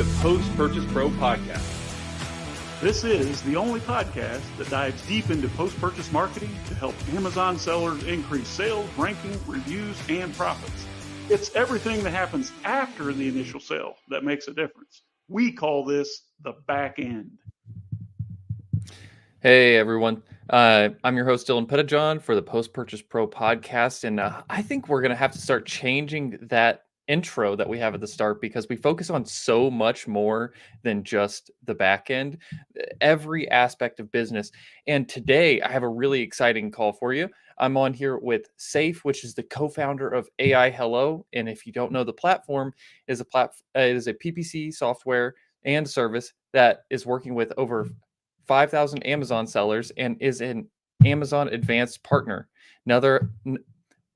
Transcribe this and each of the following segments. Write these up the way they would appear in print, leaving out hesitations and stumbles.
the Post-Purchase Pro podcast. This is the only podcast that dives deep into post-purchase marketing to help Amazon sellers increase sales, ranking, reviews, and profits. It's everything that happens after the initial sale that makes a difference. We call this the back end. Hey everyone, I'm your host Dylan Pettijohn for the Post-Purchase Pro podcast, and I think we're going to have to start changing that intro that we have at the start because we focus on so much more than just the back end, every aspect of business. And today I have a really exciting call for you. I'm on here with Saif, which is the co-founder of AI Hello, and if you don't know, the platform is a PPC software and service that is working with over 5,000 Amazon sellers and is an Amazon Advanced partner.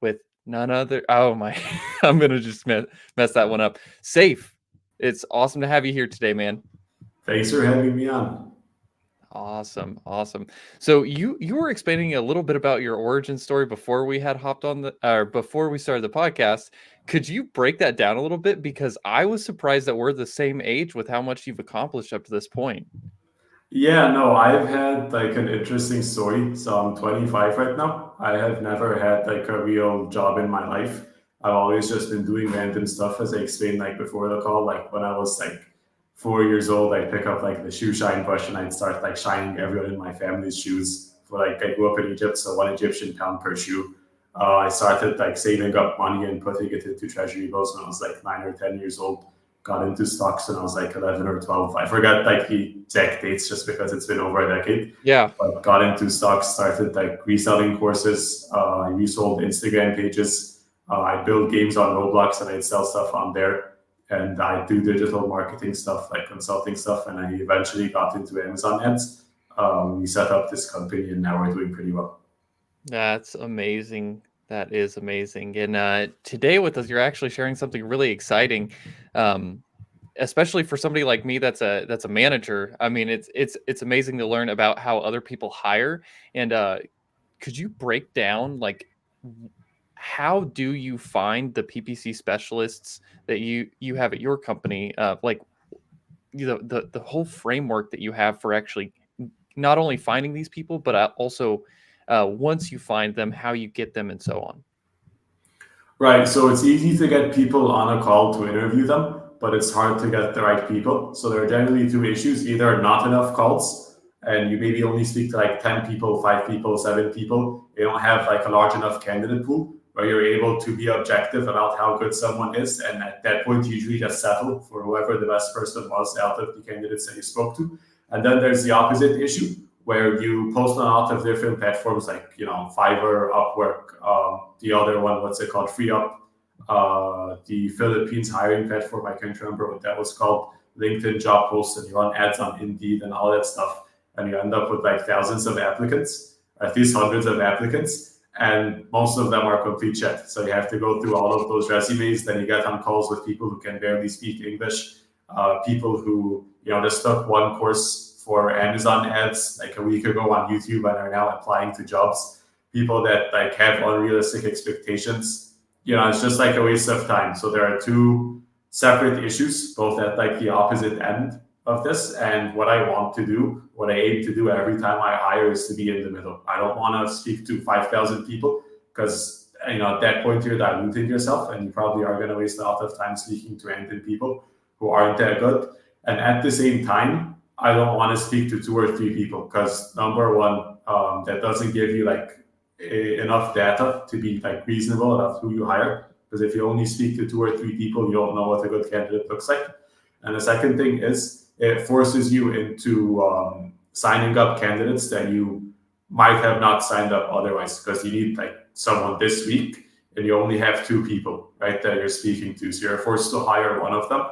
With none other. Oh my, I'm going to just mess that one up. Saif, it's awesome to have you here today, man. Thanks for having me on. Awesome. So you were explaining a little bit about your origin story before we had hopped on before we started the podcast. Could you break that down a little bit? Because I was surprised that we're the same age with how much you've accomplished up to this point. Yeah, no, I've had like an interesting story. So I'm 25 right now. I have never had like a real job in my life. I've always just been doing random stuff, as I explained like before the call. Like when I was like 4 years old, I'd pick up like the shoe shine brush and I'd start like shining everyone in my family's shoes. I grew up in Egypt, so 1 Egyptian pound per shoe. I started like saving up money and putting it into treasury bills when I was like 9 or 10 years old. Got into stocks when I was like 11 or 12. I forgot like the exact dates just because it's been over a decade. Yeah. But got into stocks, started like reselling courses. I resold Instagram pages. I build games on Roblox and I'd sell stuff on there. And I do digital marketing stuff, like consulting stuff. And I eventually got into Amazon ads. We set up this company and now we're doing pretty well. That's amazing. That is amazing. And today with us, you're actually sharing something really exciting, especially for somebody like me that's a manager. I mean, it's amazing to learn about how other people hire. And could you break down like how do you find the PPC specialists that you have at your company? Like the whole framework that you have for actually not only finding these people, but also once you find them, how you get them and so on. Right. So it's easy to get people on a call to interview them, but it's hard to get the right people. So there are generally two issues: either not enough calls, and you maybe only speak to like 10 people, 5 people, 7 people. You don't have like a large enough candidate pool where you're able to be objective about how good someone is. And at that point, you usually just settle for whoever the best person was out of the candidates that you spoke to. And then there's the opposite issue, where you post on a lot of different platforms like, Fiverr, Upwork, the other one, what's it called? FreeUp, the Philippines hiring platform. I can't remember what that was called. LinkedIn job posts, and you run ads on Indeed and all that stuff. And you end up with like thousands of applicants, at least hundreds of applicants. And most of them are complete shit. So you have to go through all of those resumes. Then you get on calls with people who can barely speak English, people who, just took one course for Amazon ads like a week ago on YouTube and are now applying to jobs. People that like have unrealistic expectations. It's just like a waste of time. So there are two separate issues, both at like the opposite end of this. And what I aim to do every time I hire is to be in the middle. I don't want to speak to 5,000 people because at that point you're diluting yourself and you probably are going to waste a lot of time speaking to random people who aren't that good. And at the same time, I don't want to speak to 2 or 3 people because number one, that doesn't give you like enough data to be like reasonable about who you hire. Because if you only speak to 2 or 3 people, you don't know what a good candidate looks like. And the second thing is it forces you into signing up candidates that you might have not signed up otherwise, because you need like someone this week and you only have 2 people, right, that you're speaking to. So you're forced to hire one of them,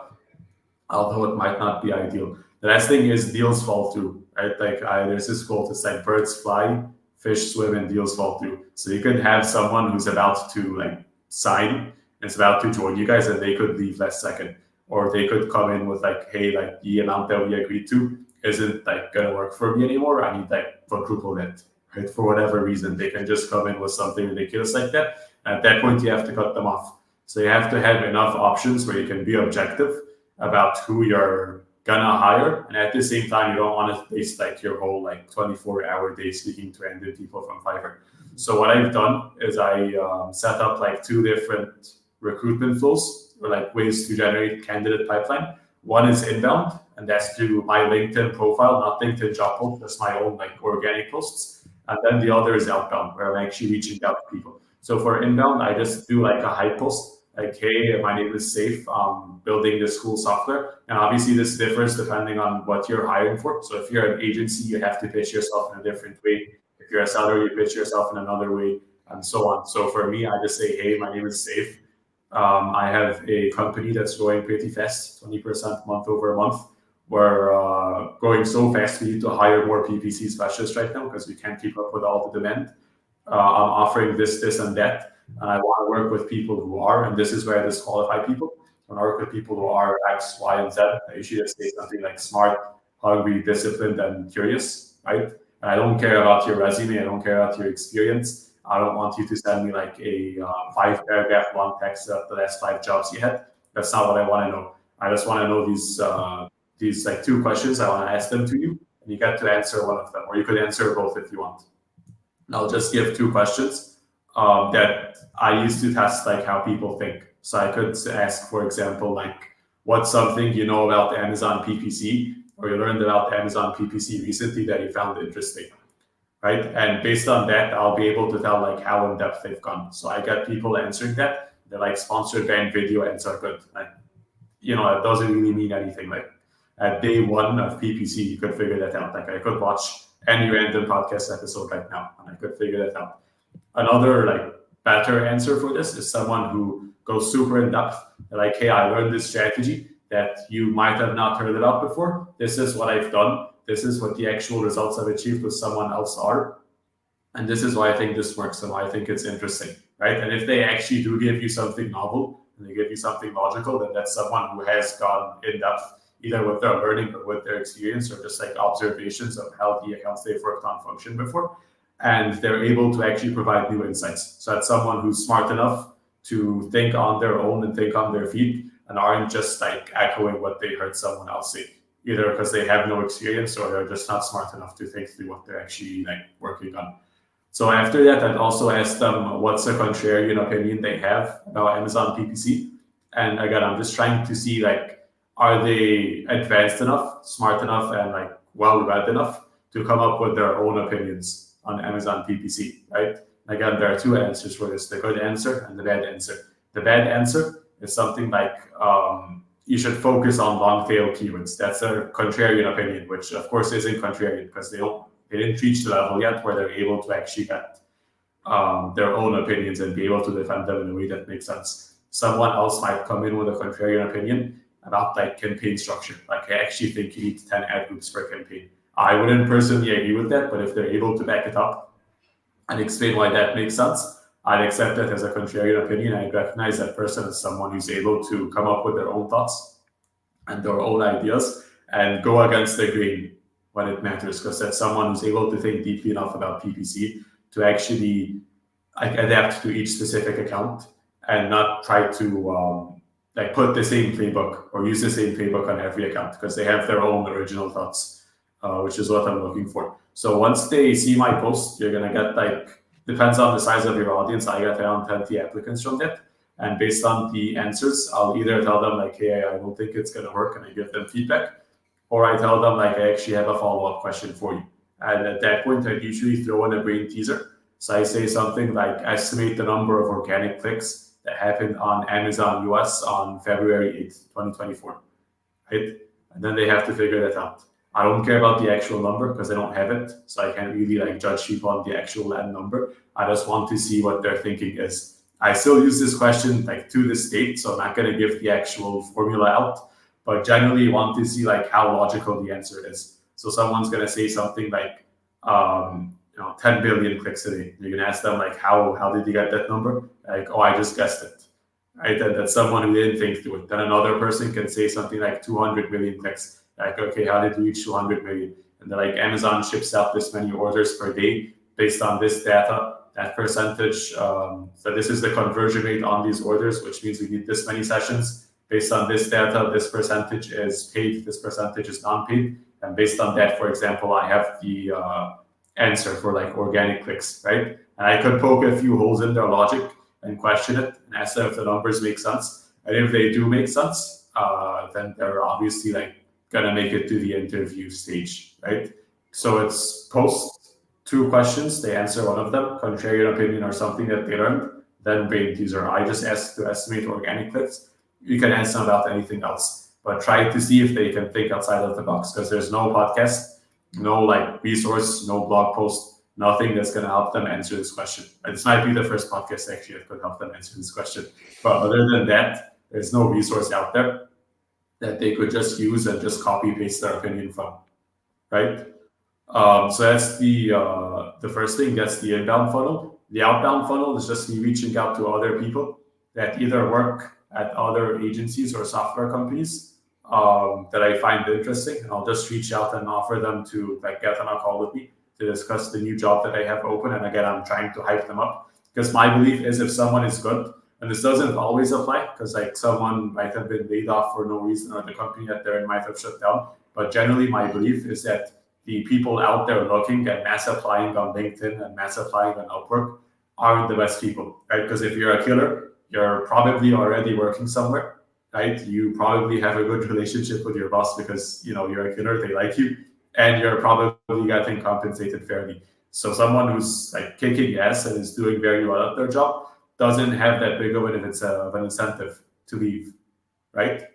although it might not be ideal. The last thing is deals fall through, right? Like there's this quote, it's like birds fly, fish swim, and deals fall through. So you could have someone who's about to like sign, and it's about to join you guys, and they could leave last second. Or they could come in with like, hey, like the amount that we agreed to isn't like gonna work for me anymore. I need like quadruple it, right? For whatever reason, they can just come in with something ridiculous like that. At that point, you have to cut them off. So you have to have enough options where you can be objective about who you're gonna hire, and at the same time you don't want to waste like your whole like 24-hour day speaking to random people from Fiverr. So what I've done is I set up like 2 different recruitment flows, or like ways to generate candidate pipeline. One is inbound, and that's through my LinkedIn profile, not LinkedIn job post, that's my own like organic posts. And then the other is outbound, where I'm actually reaching out to people. So for inbound, I just do like a hype post, like, hey, my name is Saif, building this cool software. And obviously this differs depending on what you're hiring for. So if you're an agency, you have to pitch yourself in a different way. If you're a seller, you pitch yourself in another way, and so on. So for me, I just say, hey, my name is Saif. I have a company that's growing pretty fast, 20% month over month. We're growing so fast we need to hire more PPC specialists right now because we can't keep up with all the demand. I'm offering this, and that, and I want to work with people who are, and this is where I disqualify people. When I work with people who are X, Y, and Z, I usually just say something like smart, hungry, disciplined, and curious, right? And I don't care about your resume. I don't care about your experience. I don't want you to send me like a 5-paragraph long text of the last 5 jobs you had. That's not what I want to know. I just want to know these like 2 questions. I want to ask them to you, and you get to answer one of them, or you could answer both if you want. And I'll just give 2 questions that I use to test like how people think. So I could ask, for example, like, what's something you know about Amazon PPC, or you learned about Amazon PPC recently that you found interesting, right? And based on that, I'll be able to tell like how in depth they've gone. So I get people answering that. They're like, sponsored brand video ads are good. Like, it doesn't really mean anything. Like at day 1 of PPC, you could figure that out. Like I could watch any random podcast episode right now, and I could figure that out. Another like better answer for this is someone who goes super in depth. They're like, hey, I learned this strategy that you might have not heard about before. This is what I've done. This is what the actual results I've achieved with someone else are. And this is why I think this works and why I think it's interesting, right? And if they actually do give you something novel and they give you something logical, then that's someone who has gone in depth, either with their learning or with their experience, or just like observations of how the accounts they've worked on function before. And they're able to actually provide new insights. So that's someone who's smart enough to think on their own and think on their feet, and aren't just like echoing what they heard someone else say, either because they have no experience or they're just not smart enough to think through what they're actually like working on. So after that, I'd also ask them what's a contrarian opinion they have about Amazon PPC. And again, I'm just trying to see like, are they advanced enough, smart enough, and like well-read enough to come up with their own opinions on Amazon PPC, right? Again, there are 2 answers for this, the good answer and the bad answer. The bad answer is something like, you should focus on long tail keywords. That's a contrarian opinion, which of course isn't contrarian because they didn't reach the level yet where they're able to actually get their own opinions and be able to defend them in a way that makes sense. Someone else might come in with a contrarian opinion about like campaign structure. Like I actually think you need 10 ad groups per campaign. I wouldn't personally agree with that, but if they're able to back it up and explain why that makes sense, I'd accept that as a contrarian opinion. I'd recognize that person as someone who's able to come up with their own thoughts and their own ideas and go against the grain when it matters, because that's someone who's able to think deeply enough about PPC to actually like adapt to each specific account and not try to like put the same playbook or use the same playbook on every account, because they have their own original thoughts, which is what I'm looking for. So once they see my post, you're gonna get like, depends on the size of your audience, I get around 20 applicants from that. And based on the answers, I'll either tell them like, hey, I don't think it's gonna work, and I give them feedback, or I tell them like, I actually have a follow-up question for you. And at that point, I usually throw in a brain teaser. So I say something like, estimate the number of organic clicks that happened on Amazon US on February 8th, 2024, right? And then they have to figure that out. I don't care about the actual number because I don't have it. So I can't really like judge people on the actual land number. I just want to see what their thinking is. I still use this question like to this date, so I'm not going to give the actual formula out, but generally want to see like how logical the answer is. So someone's going to say something like, 10 billion clicks a day. You're going to ask them like, how did you get that number? Like, oh, I just guessed it, right? And that's someone who didn't think through it. Then another person can say something like 200 million clicks. Like, okay, how did you reach 200 million? And they're like, Amazon ships out this many orders per day based on this data, that percentage. So this is the conversion rate on these orders, which means we need this many sessions. based on this data, this percentage is paid, this percentage is non-paid. And based on that, for example, I have the answer for like organic clicks, right? And I could poke a few holes in their logic and question it and ask them if the numbers make sense. And if they do make sense, then they're obviously like gonna make it to the interview stage, right? So it's post 2 questions, they answer one of them, contrarian opinion or something that they learned, then brain teaser. I just asked to estimate organic clicks. You can ask them about anything else, but try to see if they can think outside of the box, because there's no podcast, no like resource, no blog post, nothing that's going to help them answer this question. This might be the first podcast actually that could help them answer this question. But other than that, there's no resource out there that they could just use and just copy paste their opinion from, right? So that's the first thing. That's the inbound funnel. The outbound funnel is just me reaching out to other people that either work at other agencies or software companies that I find interesting, and I'll just reach out and offer them to like get on a call with me to discuss the new job that I have open. And again, I'm trying to hype them up, because my belief is if someone is good, and this doesn't always apply, because like someone might have been laid off for no reason, or the company that they're in might have shut down. But generally, my belief is that the people out there looking and mass applying on LinkedIn and mass applying on Upwork aren't the best people, right? Because if you're a killer, you're probably already working somewhere, right? You probably have a good relationship with your boss because you're a killer, they like you, and you're probably getting compensated fairly. So someone who's like kicking ass and is doing very well at their job doesn't have that big of an incentive to leave, right?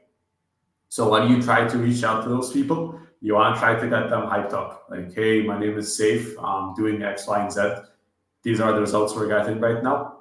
So when you try to reach out to those people, you want to try to get them hyped up. Like, hey, my name is Saif. I'm doing X, Y, and Z. These are the results we're getting right now.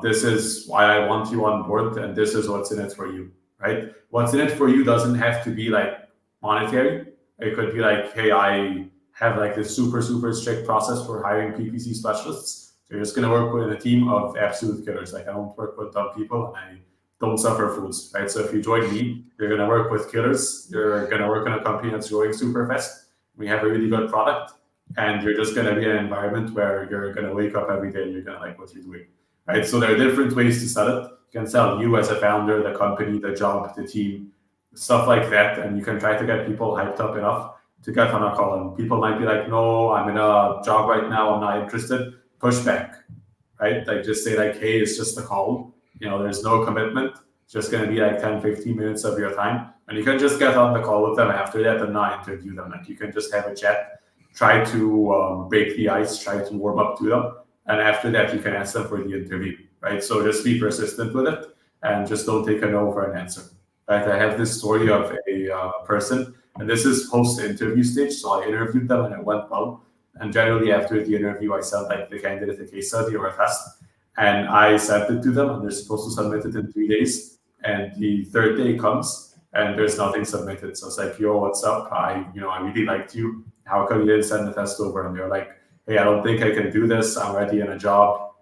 This is why I want you on board, and this is what's in it for you, right? What's in it for you doesn't have to be like monetary. It could be like, hey, I have like this super, super strict process for hiring PPC specialists. So you're just going to work with a team of absolute killers. Like I don't work with dumb people, and I don't suffer fools, right? So if you join me, you're going to work with killers. You're going to work in a company that's growing super fast. We have a really good product, and you're just going to be in an environment where you're going to wake up every day and you're going to like what you're doing, right? So there are different ways to sell it. You can sell you as a founder, the company, the job, the team, stuff like that. And you can try to get people hyped up enough to get on a call. And people might be like, no, I'm in a job right now, I'm not interested. Push back, right? Like just say like, hey, it's just a call. There's no commitment. It's just going to be like 10, 15 minutes of your time. And you can just get on the call with them after that and not interview them. Like you can just have a chat, try to break the ice, try to warm up to them. And after that, you can ask them for the interview, right? So just be persistent with it and just don't take a no for an answer, right? I have this story of a person, and this is post-interview stage. So I interviewed them and it went well. And generally after the interview, I sent like the candidate a case study or a test. And I sent it to them, and they're supposed to submit it in 3 days. And the 3rd day comes, and there's nothing submitted. So it's like, yo, what's up? I really liked you. How come you didn't send the test over? And they're like, hey, I don't think I can do this. I'm already in a job.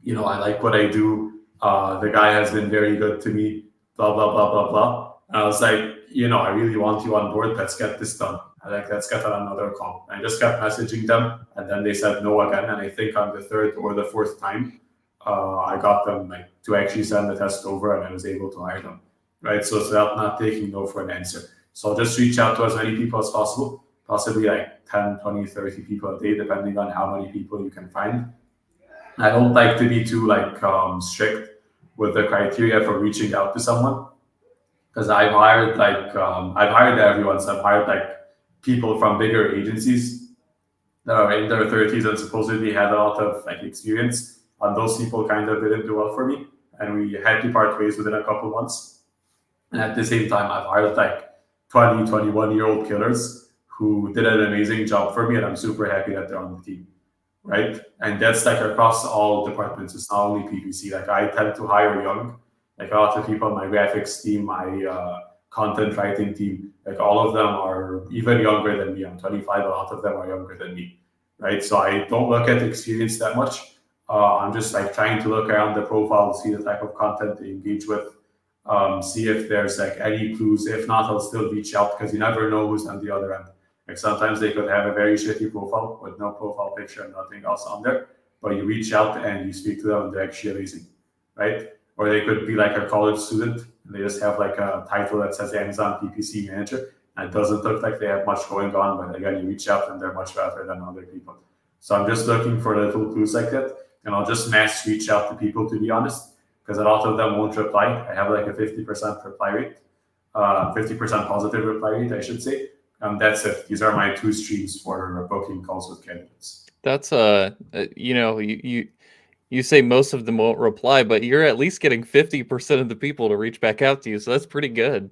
I like what I do. The guy has been very good to me. Blah blah blah blah blah. And I was like, I really want you on board. Let's get this done. Let's get on another call. And I just kept messaging them, and then they said no again. And I think on the 3rd or the 4th time, I got them to actually send the test over, and I was able to hire them. Right. So it's not taking no for an answer. So I'll just reach out to as many people as possible, possibly like 10, 20, 30 people a day, depending on how many people you can find. I don't like to be too strict with the criteria for reaching out to someone, because I've hired everyone. So I've hired people from bigger agencies that are in their 30s and supposedly had a lot of experience, and those people kind of didn't do well for me, and we had to part ways within a couple months. And at the same time, I've hired 20, 21-year-old killers who did an amazing job for me, and I'm super happy that they're on the team, right? And that's across all departments. It's not only PPC. I tend to hire young, a lot of people on my graphics team, my content writing team, all of them are even younger than me. I'm 25, a lot of them are younger than me, right? So I don't look at experience that much. I'm just trying to look around the profile, see the type of content they engage with, see if there's any clues. If not, I'll still reach out, because you never know who's on the other end. Sometimes they could have a very shitty profile with no profile picture and nothing else on there, but you reach out and you speak to them and they're actually amazing, right? Or they could be a college student and they just have like a title that says Amazon PPC manager. And it doesn't look like they have much going on, but again, you reach out and they're much better than other people. So I'm just looking for little clues like that, and I'll just mass reach out to people, to be honest, because a lot of them won't reply. I have like a 50% reply rate, 50% positive reply rate, I should say. That's it. These are my two streams for booking calls with candidates. That's you say most of them won't reply, but you're at least getting 50% of the people to reach back out to you, so that's pretty good.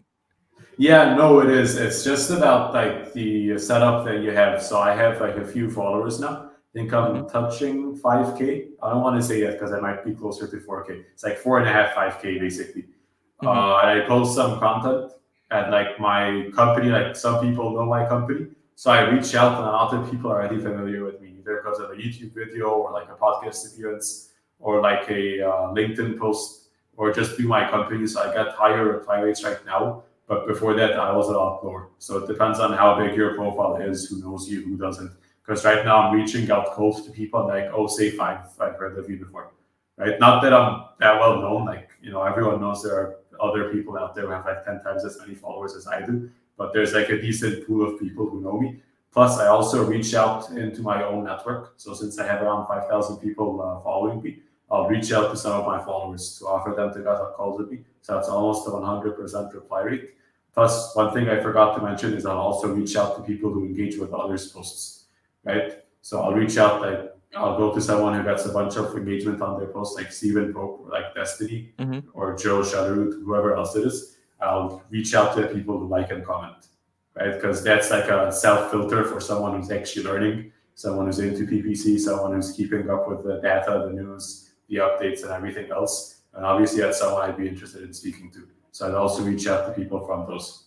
Yeah, no, it is. It's just about like the setup that you have. So I have like a few followers now. I think I'm touching 5K. I don't want to say that because I might be closer to 4K. It's like 4.5, 5K basically. And I post some content at like my company. Like some people know my company, so I reach out, and a lot of people are already familiar with me, either because of a YouTube video or like a podcast appearance or like a LinkedIn post or just through my company. So I got higher reply rates right now. But before that, I was a lot lower. So it depends on how big your profile is, who knows you, who doesn't. Because right now I'm reaching out cold to people like, oh, Saif, I've heard of you before, right? Not that I'm that well known. Like, everyone knows there are other people out there who have like 10 times as many followers as I do. But there's like a decent pool of people who know me. Plus, I also reach out into my own network. So since I have around 5,000 people following me, I'll reach out to some of my followers to offer them to get on calls with me. So that's almost a 100% reply rate. Plus, one thing I forgot to mention is I'll also reach out to people who engage with others' posts, right? So I'll reach out, like I'll go to someone who gets a bunch of engagement on their posts, like Steven Pope, or like Destiny, or Joe Sharut, whoever else it is. I'll reach out to people who like and comment, right? Because that's like a self-filter for someone who's actually learning, someone who's into PPC, someone who's keeping up with the data, the news, the updates, and everything else. And obviously that's someone I'd be interested in speaking to. So I'd also reach out to people from those.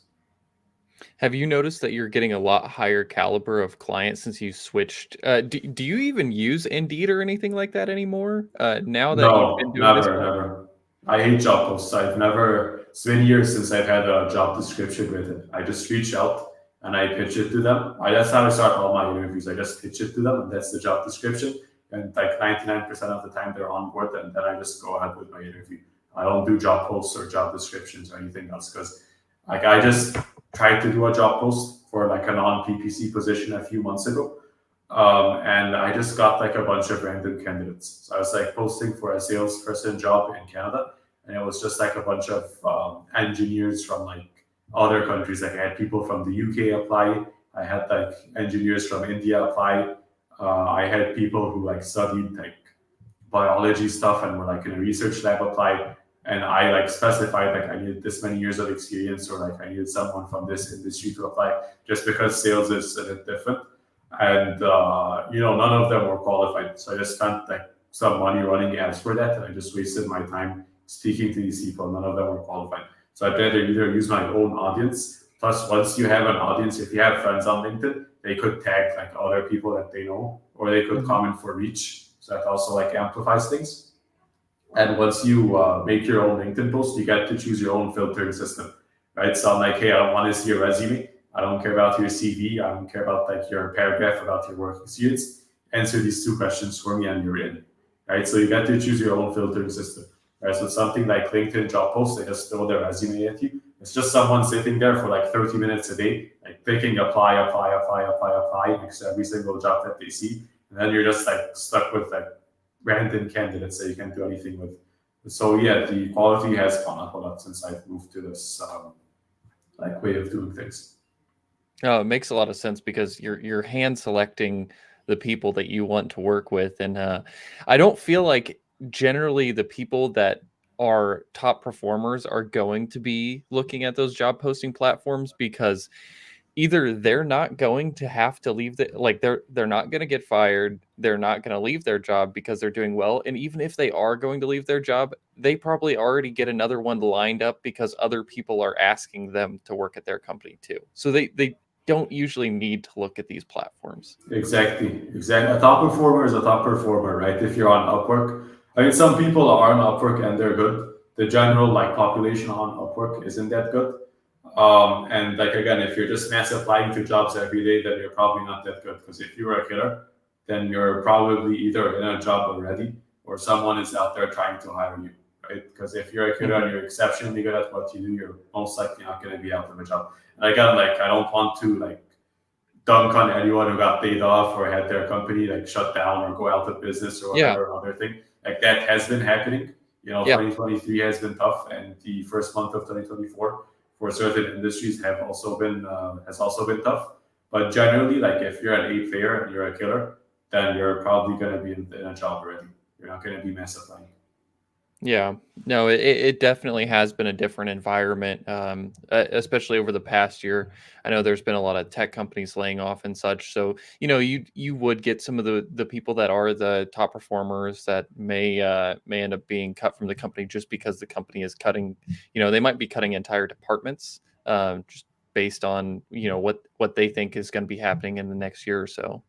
Have you noticed that you're getting a lot higher caliber of clients since you switched? Do you even use Indeed or anything like that anymore? Now that you've been doing this? Never. I hate job posts. It's been years since I've had a job description written. I just reach out and I pitch it to them. That's how I start all my interviews. I just pitch it to them, and that's the job description. And like 99% of the time they're on board, and then I just go ahead with my interview. I don't do job posts or job descriptions or anything else, because like I just tried to do a job post for like a non-PPC position a few months ago. And I just got like a bunch of random candidates. So I was like posting for a salesperson job in Canada, and it was just like a bunch of engineers from like other countries. Like I had people from the UK apply. I had like engineers from India apply. I had people who like studied like biology stuff and were like in a research lab apply. And I like specified like I needed this many years of experience, or like I needed someone from this industry to apply, just because sales is a bit different. And none of them were qualified. So I just spent like some money running ads for that, and I just wasted my time speaking to these people. None of them were qualified. So I'd rather either use my own audience. Plus, once you have an audience, if you have friends on LinkedIn, they could tag like other people that they know, or they could comment for reach. So that also like amplifies things. And once you make your own LinkedIn post, you get to choose your own filtering system, right? So I'm like, hey, I don't want to see your resume. I don't care about your CV. I don't care about like your paragraph about your work experience. Answer these two questions for me and you're in, right? So you get to choose your own filtering system, right? So something like LinkedIn job posts, they just throw their resume at you. It's just someone sitting there for like 30 minutes a day, like clicking apply next to every single job that they see. And then you're just like stuck with like random candidates that you can't do anything with. So yeah, the quality has gone up a lot since I've moved to this like way of doing things. Oh, it makes a lot of sense, because you're hand selecting the people that you want to work with. And I don't feel like generally the people that are top performers are going to be looking at those job posting platforms, because either they're not going to have to leave they're not going to get fired, they're not going to leave their job because they're doing well, and even if they are going to leave their job, they probably already get another one lined up because other people are asking them to work at their company too. So they don't usually need to look at these platforms. Exactly. A top performer is a top performer, right? If you're on Upwork, I mean, some people are on Upwork and they're good. The general like population on Upwork isn't that good. And like, again, if you're just mass applying to jobs every day, then you're probably not that good. Because if you're a killer, then you're probably either in a job already or someone is out there trying to hire you, right? Because if you're a killer and you're exceptionally good at what you do, you're most likely not going to be out of a job. And again, like I don't want to like dunk on anyone who got laid off or had their company like shut down or go out of business or whatever other thing. Like that has been happening. 2023 has been tough, and the first month of 2024 for certain industries has also been tough. But generally, like if you're an A player and you're a killer, then you're probably going to be in a job already. You're not going to be massifying. Yeah, no, it definitely has been a different environment, especially over the past year. I know there's been a lot of tech companies laying off and such. So, you would get some of the people that are the top performers that may end up being cut from the company just because the company is cutting. They might be cutting entire departments, just based on what they think is going to be happening in the next year or so.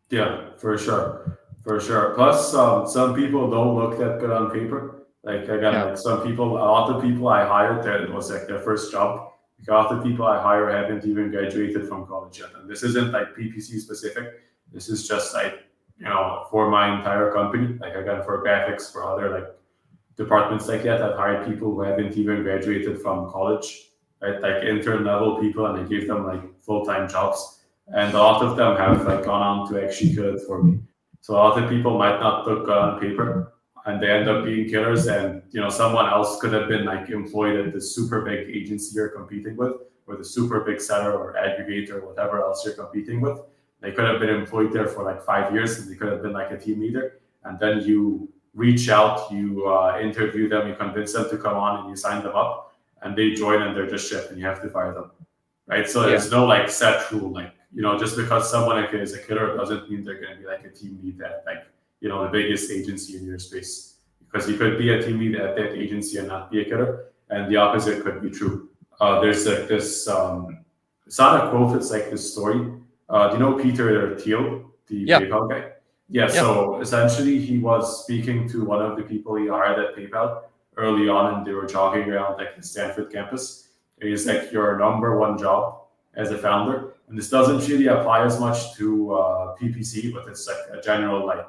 Yeah, for sure. For sure. Plus, some people don't look that good on paper. Like again, like a lot of people I hired that it was like their first job. Like a lot of people I hire haven't even graduated from college yet. And this isn't like PPC specific. This is just like, for my entire company. Like again, for graphics, for other like departments like that, I've hired people who haven't even graduated from college, right? Like intern level people, and I gave them like full-time jobs. And a lot of them have like gone on to actually kill it for me. So a lot of people might not look good on paper, and they end up being killers. And someone else could have been like employed at the super big agency you're competing with, or the super big seller or aggregator, or whatever else you're competing with. They could have been employed there for like 5 years, and they could have been like a team leader. And then you reach out, you interview them, you convince them to come on, and you sign them up, and they join, and they're just shit, and you have to fire them, right? So there's no like set rule, like just because someone is a killer doesn't mean they're going to be like a team lead at like the biggest agency in your space, because you could be a team lead at that agency and not be a killer, and the opposite could be true. There's like this it's not a quote, it's like this story. Do you know Peter Thiel, the PayPal guy? Yeah, so essentially he was speaking to one of the people he hired at PayPal early on, and they were jogging around like the Stanford campus. And he's like, your number one job as a founder, and this doesn't really apply as much to PPC, but it's like a general like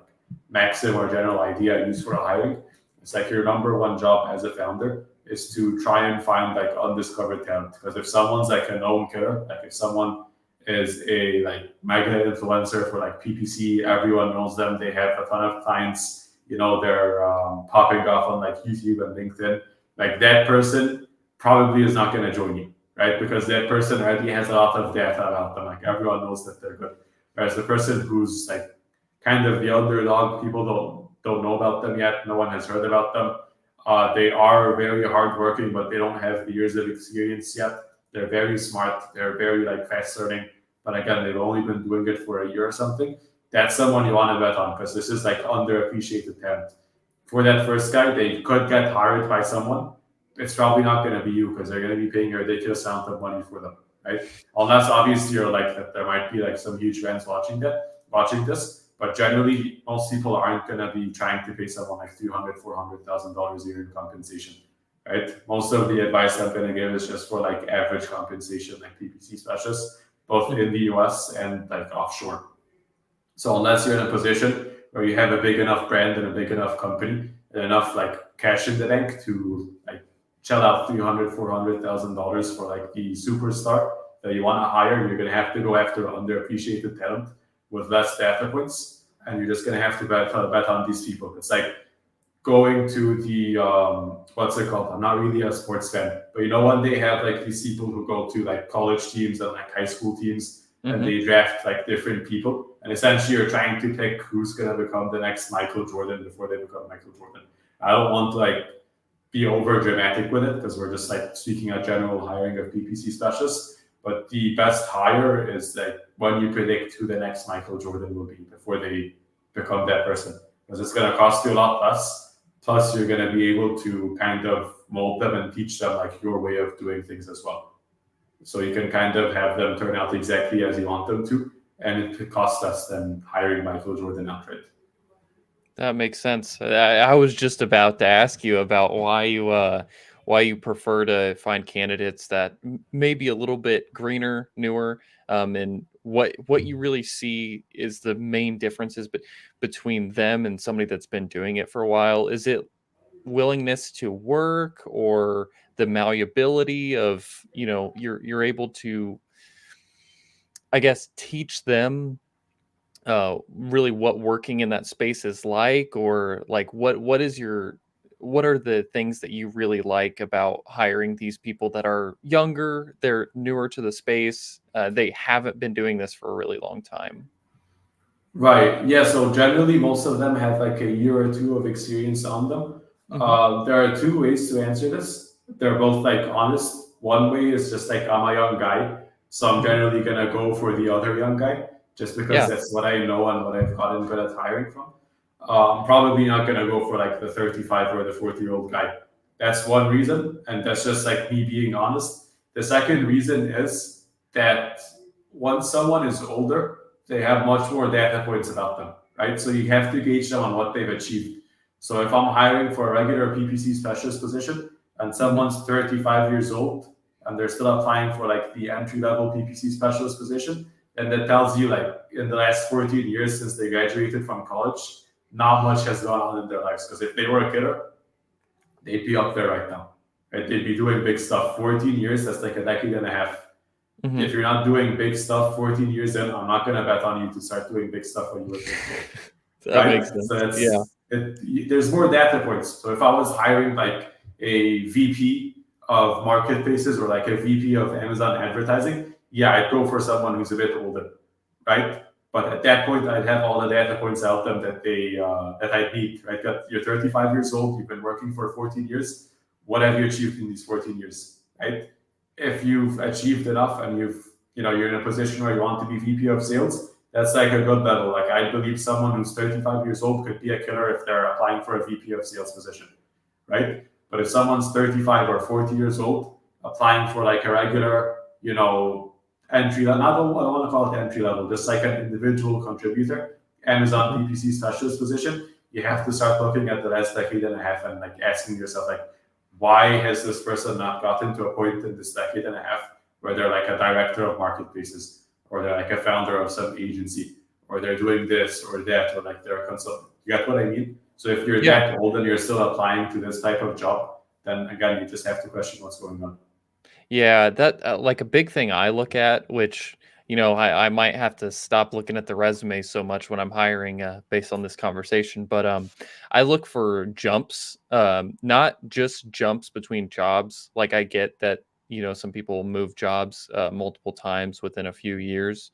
maxim or general idea used for hiring. It's like your number one job as a founder is to try and find like undiscovered talent. Because if someone's like a known killer, like if someone is a like mega influencer for like PPC, everyone knows them, they have a ton of clients, they're popping off on like YouTube and LinkedIn, like that person probably is not going to join you, right? Because that person already has a lot of data about them. Like everyone knows that they're good. Whereas the person who's like kind of the underdog, people don't know about them yet. No one has heard about them. They are very hardworking, but they don't have the years of experience yet. They're very smart. They're very like fast learning. But again, they've only been doing it for a year or something. That's someone you want to bet on, because this is like underappreciated talent. For that first guy, they could get hired by someone. It's probably not going to be you, because they're going to be paying a ridiculous amount of money for them, right? Unless obviously you're like that, there might be like some huge brands watching this. But generally, most people aren't going to be trying to pay someone like $300,000, $400,000 a year in compensation, right? Most of the advice I'm going to give is just for like average compensation, like PPC specialists, both in the US and like offshore. So unless you're in a position where you have a big enough brand and a big enough company and enough like cash in the bank to like shell out $300,000, $400,000 for like the superstar that you want to hire, you're going to have to go after underappreciated talent with less data points, and you're just going to have to bet on these people. It's like going to the what's it called? I'm not really a sports fan, but when they have like these people who go to like college teams and like high school teams, and they draft like different people, and essentially you're trying to pick who's going to become the next Michael Jordan before they become Michael Jordan. I don't want to like be over dramatic with it, because we're just like speaking a general hiring of PPC specialists. But the best hire is like when you predict who the next Michael Jordan will be before they become that person, because it's going to cost you a lot less. Plus, you're going to be able to kind of mold them and teach them like your way of doing things as well. So you can kind of have them turn out exactly as you want them to, and it could cost less than hiring Michael Jordan outright. That makes sense. I was just about to ask you about why you prefer to find candidates that may be a little bit greener, newer, and what you really see is the main differences between them and somebody that's been doing it for a while. Is it willingness to work or the malleability of, you're able to, I guess, teach them really what working in that space is like, or like what are the things that you really like about hiring these people that are younger, they're newer to the space, they haven't been doing this for a really long time? Right. Yeah. So generally, most of them have like a year or two of experience on them. Hmm. There are two ways to answer this. They're both like honest. One way is just like I'm a young guy, so I'm Hmm. generally gonna go for the other young guy just because Yeah. that's what I know and what I've gotten good at hiring from. I'm probably not gonna go for like the 35 or the 40-year-old guy. That's one reason, and that's just like me being honest. The second reason is that once someone is older, they have much more data points about them, right? So you have to gauge them on what they've achieved. So if I'm hiring for a regular PPC specialist position and Hmm. someone's 35 years old and they're still applying for like the entry level PPC specialist position, then that tells you like in the last 14 years since they graduated from college, not much has gone on in their lives. Because if they were a killer, they'd be up there right now. Right? They'd be doing big stuff. 14 years, that's like a decade and a half. Hmm. If you're not doing big stuff 14 years in, I'm not gonna bet on you to start doing big stuff when you look old, That right? makes So sense. Yeah. it's there's more data points. So if I was hiring like a VP of marketplaces or like a VP of Amazon advertising, yeah, I'd go for someone who's a bit older, right? But at that point, I'd have all the data points out them that I need, right? That you're 35 years old, you've been working for 14 years. What have you achieved in these 14 years, right? If you've achieved enough and you're in a position where you want to be VP of sales, that's like a good level. Like I believe someone who's 35 years old could be a killer if they're applying for a VP of sales position, right? But if someone's 35 or 40 years old applying for like a regular, entry level, I don't want to call it entry level, just like an individual contributor, Amazon Hmm. PPC specialist position, you have to start looking at the last decade and a half and like asking yourself like, why has this person not gotten to a point in this decade and a half where they're like a director of marketplaces or they're like a founder of some agency or they're doing this or that or like they're a consultant? You get what I mean? So if you're Yeah. that old and you're still applying to this type of job, then again, you just have to question what's going on. Yeah, that like a big thing I look at, which I might have to stop looking at the resume so much when I'm hiring, based on this conversation. But I look for jumps, not just jumps between jobs. Like I get that some people move jobs multiple times within a few years,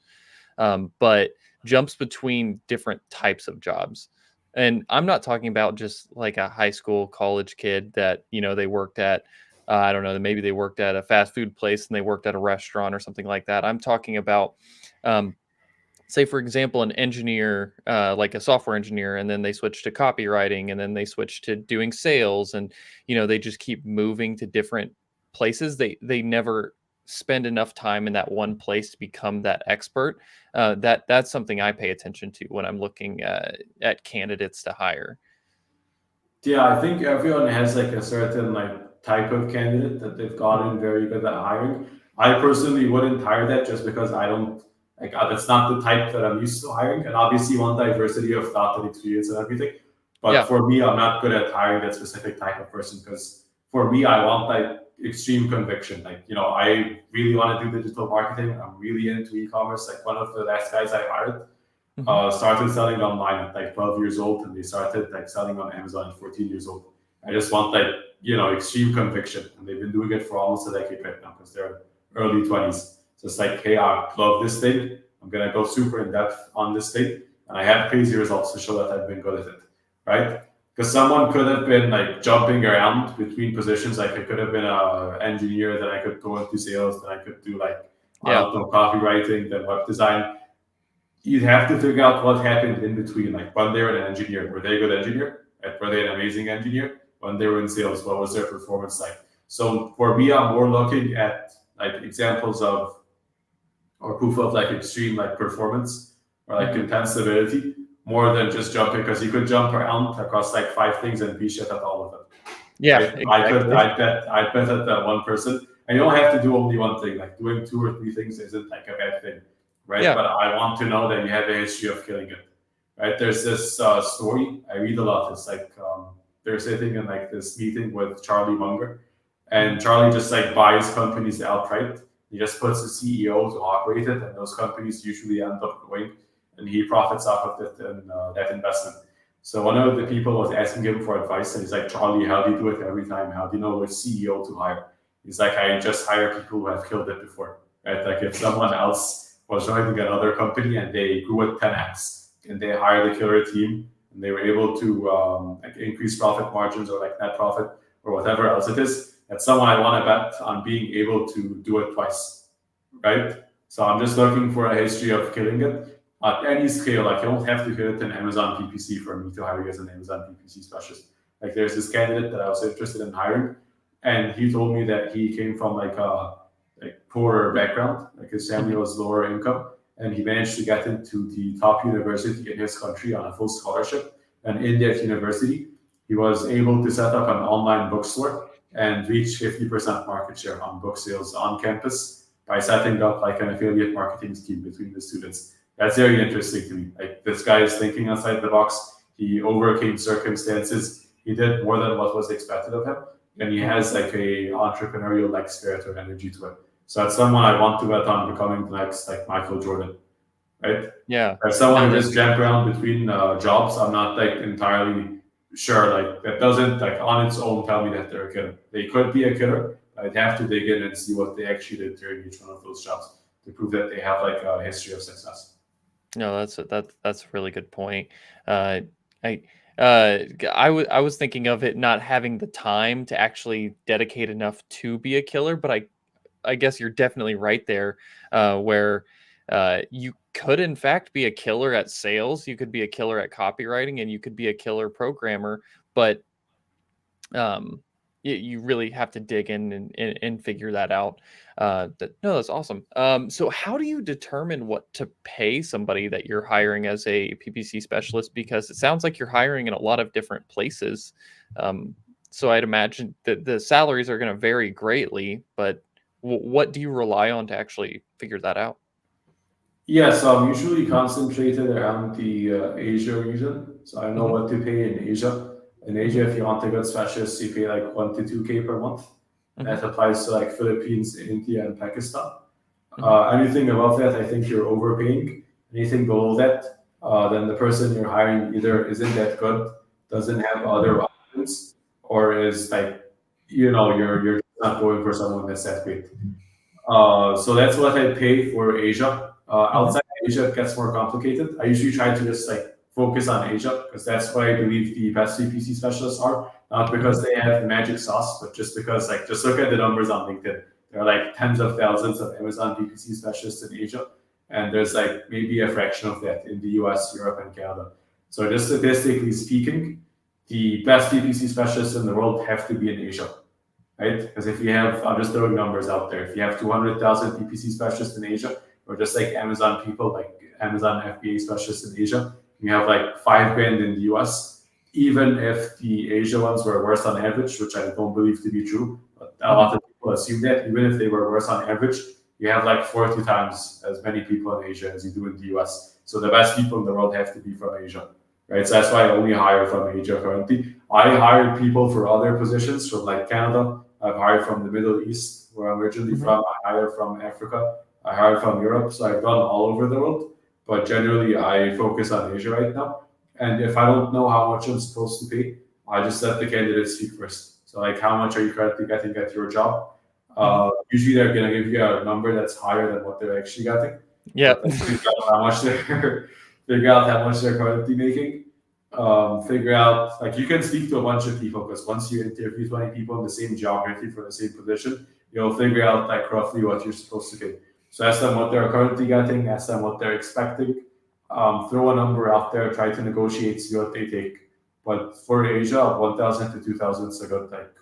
but jumps between different types of jobs. And I'm not talking about just like a high school, college kid that they worked at, I don't know, maybe they worked at a fast food place and they worked at a restaurant or something like that. I'm talking about, um, say, for example, an engineer, like a software engineer, and then they switch to copywriting, and then they switch to doing sales, and they just keep moving to different places. They never spend enough time in that one place to become that expert. That's something I pay attention to when I'm looking at candidates to hire. Yeah, I think everyone has like a certain like type of candidate that they've Mhm. gotten very good at hiring. I personally wouldn't hire that just because I don't like that's not the type that I'm used to hiring. And obviously, you want diversity of thought and experience and everything. But Yeah. for me, I'm not good at hiring that specific type of person because for me, I want like extreme conviction. Like I really want to do digital marketing. I'm really into e-commerce. Like one of the last guys I hired Hmm. started selling online at like 12 years old, and they started like selling on Amazon at 14 years old. I just want like extreme conviction, and they've been doing it for almost a decade right now because they're early 20s. So it's like, hey, I love this thing. I'm gonna go super in depth on this thing, and I have crazy results to show that I've been good at it, right? Because someone could have been like jumping around between positions. Like I could have been an engineer, then I could go into sales, then I could do like I Yeah. don't know copywriting, then web design. You'd have to figure out what happened in between. Like when they were an engineer, were they a good engineer? Like, were they an amazing engineer? When they were in sales, what was their performance like? So for me, I'm more looking at like examples of or proof of like extreme like performance or like Hmm. intense ability more than just jumping because you could jump around across like five things and be shit at all of them, Yeah. right? Exactly. I bet at that one person. And you don't have to do only one thing. Like doing two or three things isn't like a bad thing, right? Yeah. But I want to know that you have a history of killing it, right? There's this story I read a lot. It's like they're sitting in like this meeting with Charlie Munger, and Charlie just like buys companies outright. He just puts the CEO to operate it, and those companies usually end up growing, and he profits off of it and that investment. So one of the people was asking him for advice, and he's like, Charlie, how do you do it every time? How do you know which CEO to hire? He's like, I just hire people who have killed it before, right? Like if someone else was joining another company and they grew it 10x, and they hired a killer team, and they were able to like increase profit margins or like net profit or whatever else it is, that's someone I want to bet on being able to do it twice, right? So I'm just looking for a history of killing it at any scale. Like you don't have to hit an Amazon PPC for me to hire you as an Amazon PPC specialist. Like there's this candidate that I was interested in hiring, and he told me that he came from like a poorer background, like his family was lower income, and he managed to get into the top university in his country on a full scholarship. And in that university, he was able to set up an online bookstore and reach 50% market share on book sales on campus by setting up like an affiliate marketing scheme between the students. That's very interesting to me. Like this guy is thinking outside the box. He overcame circumstances. He did more than what was expected of him, and he has like a entrepreneurial like spirit or energy to it. So that's someone I want to bet on becoming the next like Michael Jordan, right? Yeah. As someone who just jump around between jobs, I'm not like entirely sure. Like that doesn't like on its own tell me that they're a killer. They could be a killer. I'd have to dig in and see what they actually did during each one of those jobs to prove that they have like a history of success. No, that's a really good point. I I was thinking of it not having the time to actually dedicate enough to be a killer, but I guess you're definitely right there, where you could in fact be a killer at sales, you could be a killer at copywriting, and you could be a killer programmer, but um, you really have to dig in and figure that out. No, that's awesome. So how do you determine what to pay somebody that you're hiring as a PPC specialist? Because it sounds like you're hiring in a lot of different places. So I'd imagine that the salaries are going to vary greatly, but what do you rely on to actually figure that out? Yeah, so I'm usually concentrated around the Asia region. So I know Hmm. what to pay in Asia. In Asia, if you want a good specialist, you pay like 1 to 2K per month. Hmm. That applies to like Philippines, India, and Pakistan. Hmm. Anything above that, I think you're overpaying. Anything below that, then the person you're hiring either isn't that good, doesn't have other options, or is like, you're not going for someone that's that great. So that's what I pay for Asia. Hmm. Outside Asia, it gets more complicated. I usually try to just like focus on Asia because that's where I believe the best CPC specialists are. Not because they have the magic sauce, but just because like just look at the numbers on LinkedIn. There are like tens of thousands of Amazon PPC specialists in Asia, and there's like maybe a fraction of that in the US, Europe, and Canada. So just statistically speaking, the best PPC specialists in the world have to be in Asia, right? Because if you have, I'm just throwing numbers out there, if you have 200,000 PPC specialists in Asia, or just like Amazon people, like Amazon FBA specialists in Asia, you have like 5 grand in the US. Even if the Asia ones were worse on average, which I don't believe to be true, but a Hmm. lot of people assume that, even if they were worse on average, you have like 40 times as many people in Asia as you do in the US. So the best people in the world have to be from Asia, right? So that's why I only hire from Asia currently. I hired people for other positions from like Canada. I've hired from the Middle East, where I'm originally Hmm. from. I hired from Africa. I hired from Europe. So I've gone all over the world. But generally, I focus on Asia right now. And if I don't know how much I'm supposed to pay, I just let the candidates speak first. So, like, how much are you currently getting at your job? Hmm. Usually, they're going to give you a number that's higher than what they're actually getting. Yeah. But then figure out how much they're figure out how much they're currently making. Figure out like you can speak to a bunch of people because once you interview 20 people in the same geography for the same position, you'll figure out like roughly what you're supposed to get. So ask them what they're currently getting, ask them what they're expecting, throw a number out there, try to negotiate, see what they take. But for Asia, 1,000 to 2,000 is a good like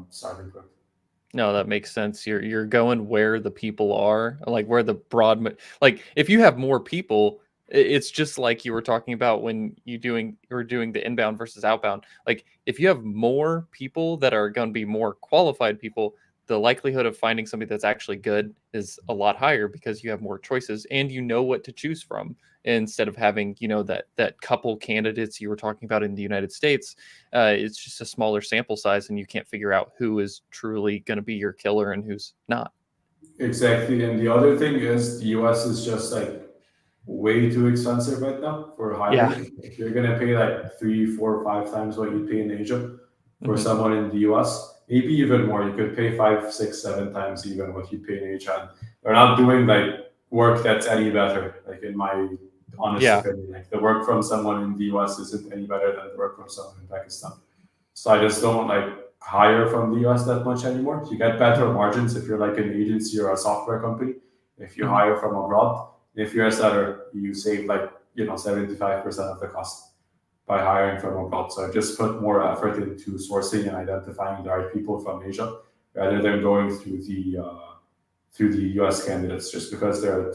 starting point. No, that makes sense. You're going where the people are, like where the like if you have more people, it's just like you were talking about when you were doing the inbound versus outbound. Like if you have more people that are going to be more qualified people, the likelihood of finding somebody that's actually good is a lot higher because you have more choices and you know what to choose from instead of having, that couple candidates you were talking about in the United States. It's just a smaller sample size and you can't figure out who is truly going to be your killer and who's not. Exactly. And the other thing is the US is just like way too expensive right now for Yeah. hiring. If you're gonna pay like 3, 4, 5 times what you pay in Asia for Mhm. someone in the US, maybe even more. You could pay 5, 6, 7 times even what you pay in Asia. And they're not doing like work that's any better. Like in my honest Yeah. opinion, like the work from someone in the US isn't any better than the work from someone in Pakistan. So I just don't like hire from the US that much anymore. You get better margins if you're like an agency or a software company. If you Mhm. hire from abroad, if you're a seller, you save like 75% of the cost by hiring from abroad. So I just put more effort into sourcing and identifying the right people from Asia rather than going through the US candidates, just because there are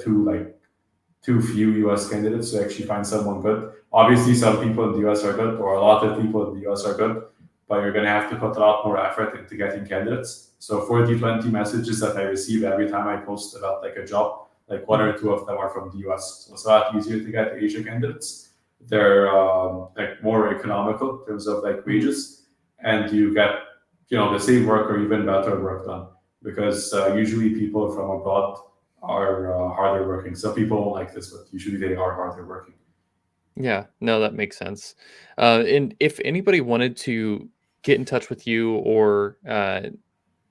too few US candidates to actually find someone good. Obviously, some people in the US are good, or a lot of people in the US are good, but you're going to have to put a lot more effort into getting candidates. So for the 20 messages that I receive every time I post about like a job, like 1 or 2 of them are from the US. So it's a lot easier to get Asian candidates. They're like more economical in terms of like wages, and you get the same work or even better work done because usually people from abroad are harder working. Some people won't like this, but usually they are harder working. Yeah, no, that makes sense. And if anybody wanted to get in touch with you or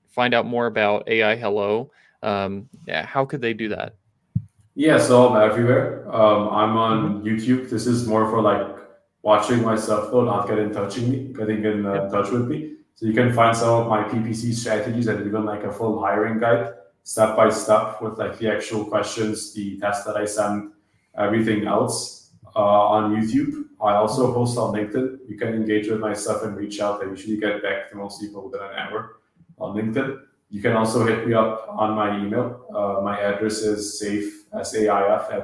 find out more about AI Hello, yeah, how could they do that? Yeah, so I'm everywhere. I'm on YouTube. This is more for like watching my stuff though, not getting in Yeah. touch with me. So you can find some of my PPC strategies and even like a full hiring guide, step by step, with like the actual questions, the test that I send, everything else on YouTube. I also post on LinkedIn. You can engage with my stuff and reach out. I usually get back to most people within an hour on LinkedIn. You can also hit me up on my email. My address is saif at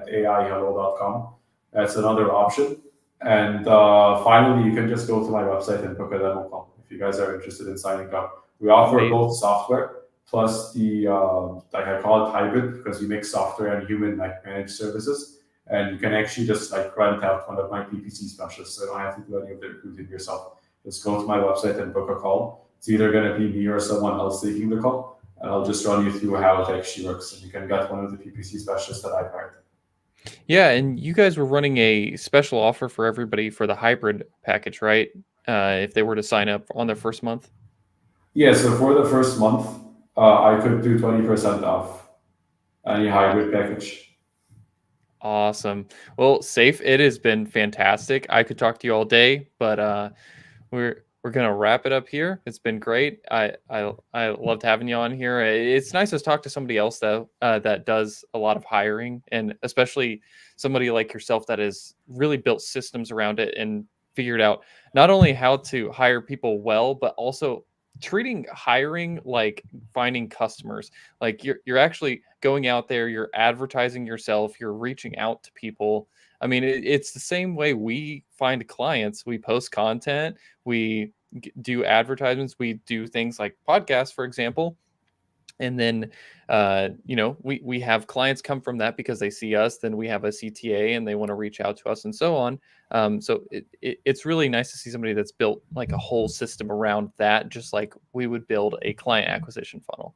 aihello.com. That's another option. And finally, you can just go to my website and book a demo call if you guys are interested in signing up. We offer Amazing. both software plus the like I call it hybrid because we mix software and human like managed services. And you can actually just like rent out one of my PPC specialists, so you don't have to do any of the recruiting yourself. Just go to my website and book a call. It's either going to be me or someone else taking the call, and I'll just run you through how it actually works, and you can get one of the PPC specialists that I've hired. Yeah, and you guys were running a special offer for everybody for the hybrid package, right? If they were to sign up on their first month. Yeah, so for the first month, I could do 20% off any hybrid package. Awesome. Well, Saif, it has been fantastic. I could talk to you all day, but we're gonna wrap it up here. It's been great. I loved having you on here. It's nice to talk to somebody else though that does a lot of hiring, and especially somebody like yourself that has really built systems around it and figured out not only how to hire people well, but also treating hiring like finding customers. Like you're actually going out there, you're advertising yourself, you're reaching out to people. I mean, it's the same way we find clients. We post content, we do advertisements, we do things like podcasts, for example. And then, we have clients come from that because they see us. Then we have a CTA and they want to reach out to us and so on. So it's really nice to see somebody that's built like a whole system around that, just like we would build a client acquisition funnel.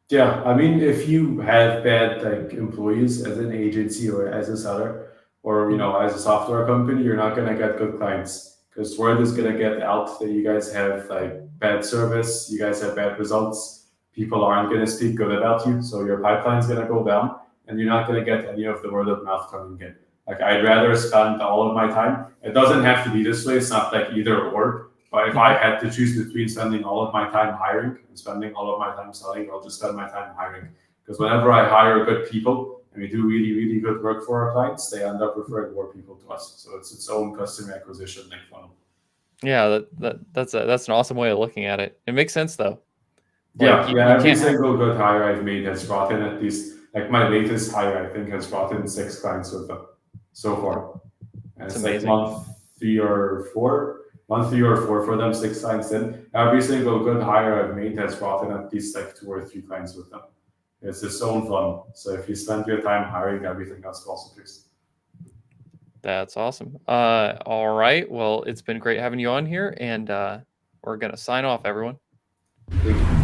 Yeah, I mean, if you have bad like employees as an agency or as a seller or Mhm. as a software company, you're not gonna get good clients because word is gonna get out that you guys have like bad service, you guys have bad results. People aren't gonna speak good about you, so your pipeline's gonna go down, and you're not gonna get any of the word of mouth coming in. Like I'd rather spend all of my time. It doesn't have to be this way. It's not like either or. But if I Mhm. had to choose between spending all of my time hiring and spending all of my time selling, I'll just spend my time hiring. Because whenever I hire good people and we do really, really good work for our clients, they end up referring more people to us. So it's its own customer acquisition like funnel. Yeah, that's an awesome way of looking at it. It makes sense though. Like Yeah, you, yeah. you Every can't have. single good hire I've made has brought in at least like my latest hire I think has brought in 6 clients with them so far. And It's it's like amazing. month 3 or 4. 1, 3, or 4 for them 6 clients in. Every single good hire I've made has brought in at least like 2 or 3 clients with them. It's its own fun. So if you spend your time hiring, everything else falls into place. That's awesome. All right. Well, it's been great having you on here, and we're gonna sign off, everyone. Thank you.